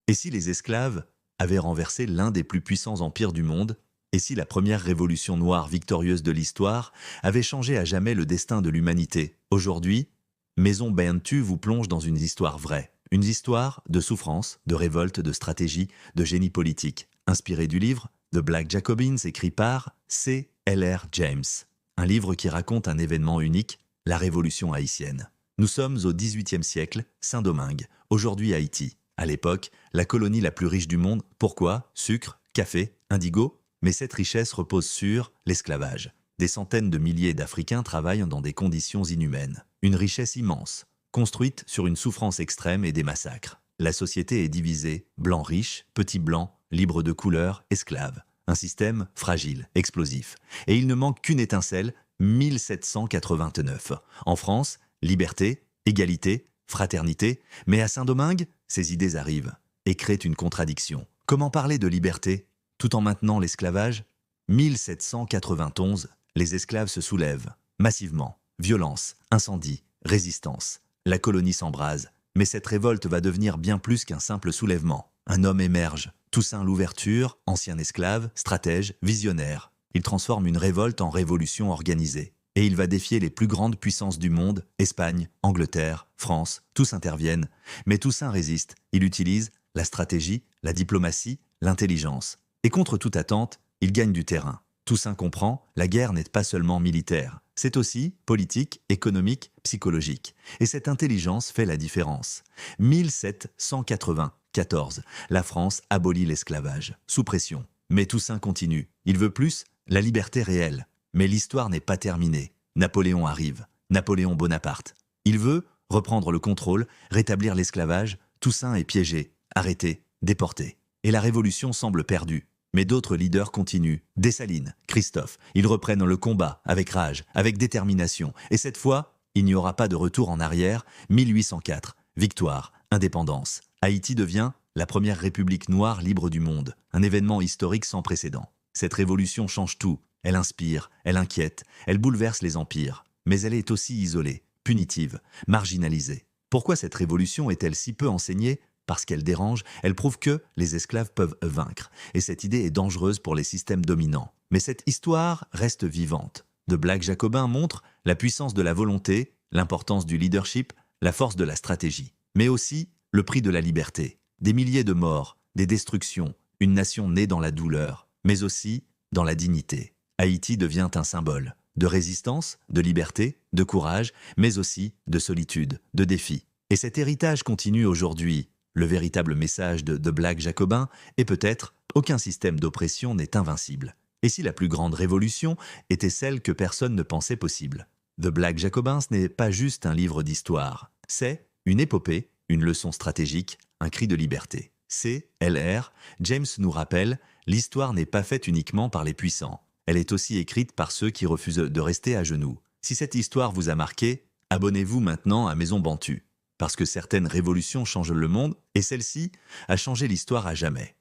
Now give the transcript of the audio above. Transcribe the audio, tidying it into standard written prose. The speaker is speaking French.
Et si les esclaves avaient renversé l'un des plus puissants empires du monde? Et si la première révolution noire victorieuse de l'histoire avait changé à jamais le destin de l'humanité? Aujourd'hui, Maison Bentu vous plonge dans une histoire vraie. Une histoire de souffrance, de révolte, de stratégie, de génie politique. Inspirée du livre The Black Jacobins écrit par C. L.R. James. Un livre qui raconte un événement unique, la révolution haïtienne. Nous sommes au XVIIIe siècle, Saint-Domingue, aujourd'hui Haïti. À l'époque, la colonie la plus riche du monde. Pourquoi? Sucre, café, indigo? Mais cette richesse repose sur l'esclavage. Des centaines de milliers d'Africains travaillent dans des conditions inhumaines. Une richesse immense, construite sur une souffrance extrême et des massacres. La société est divisée, blancs riches, petits blancs, libres de couleur, esclaves. Un système fragile, explosif. Et il ne manque qu'une étincelle, 1789. En France, liberté, égalité, fraternité, mais à Saint-Domingue, ces idées arrivent et créent une contradiction. Comment parler de liberté tout en maintenant l'esclavage? 1791, les esclaves se soulèvent, massivement. Violence, incendie, résistance. La colonie s'embrase, mais cette révolte va devenir bien plus qu'un simple soulèvement. Un homme émerge, Toussaint Louverture, ancien esclave, stratège, visionnaire. Il transforme une révolte en révolution organisée. Et il va défier les plus grandes puissances du monde, Espagne, Angleterre, France, tous interviennent. Mais Toussaint résiste, il utilise la stratégie, la diplomatie, l'intelligence. Et contre toute attente, il gagne du terrain. Toussaint comprend, la guerre n'est pas seulement militaire, c'est aussi politique, économique, psychologique. Et cette intelligence fait la différence. 1794, la France abolit l'esclavage, sous pression. Mais Toussaint continue, il veut plus, la liberté réelle. Mais l'histoire n'est pas terminée. Napoléon arrive, Napoléon Bonaparte. Il veut reprendre le contrôle, rétablir l'esclavage. Toussaint est piégé, arrêté, déporté. Et la révolution semble perdue. Mais d'autres leaders continuent. Dessalines, Christophe, ils reprennent le combat avec rage, avec détermination. Et cette fois, il n'y aura pas de retour en arrière. 1804, victoire, indépendance. Haïti devient la première république noire libre du monde. Un événement historique sans précédent. Cette révolution change tout. Elle inspire, elle inquiète, elle bouleverse les empires. Mais elle est aussi isolée, punitive, marginalisée. Pourquoi cette révolution est-elle si peu enseignée? Parce qu'elle dérange, elle prouve que les esclaves peuvent vaincre. Et cette idée est dangereuse pour les systèmes dominants. Mais cette histoire reste vivante. The Black Jacobin montre la puissance de la volonté, l'importance du leadership, la force de la stratégie. Mais aussi le prix de la liberté. Des milliers de morts, des destructions, une nation née dans la douleur, mais aussi dans la dignité. Haïti devient un symbole de résistance, de liberté, de courage, mais aussi de solitude, de défi. Et cet héritage continue aujourd'hui. Le véritable message de The Black Jacobin est peut-être « aucun système d'oppression n'est invincible ». Et si la plus grande révolution était celle que personne ne pensait possible? The Black Jacobin, ce n'est pas juste un livre d'histoire. C'est une épopée, une leçon stratégique, un cri de liberté. C. L.R. James nous rappelle « l'histoire n'est pas faite uniquement par les puissants. Elle est aussi écrite par ceux qui refusent de rester à genoux. » Si cette histoire vous a marqué, abonnez-vous maintenant à Maison Bentu. Parce que certaines révolutions changent le monde, et celle-ci a changé l'histoire à jamais.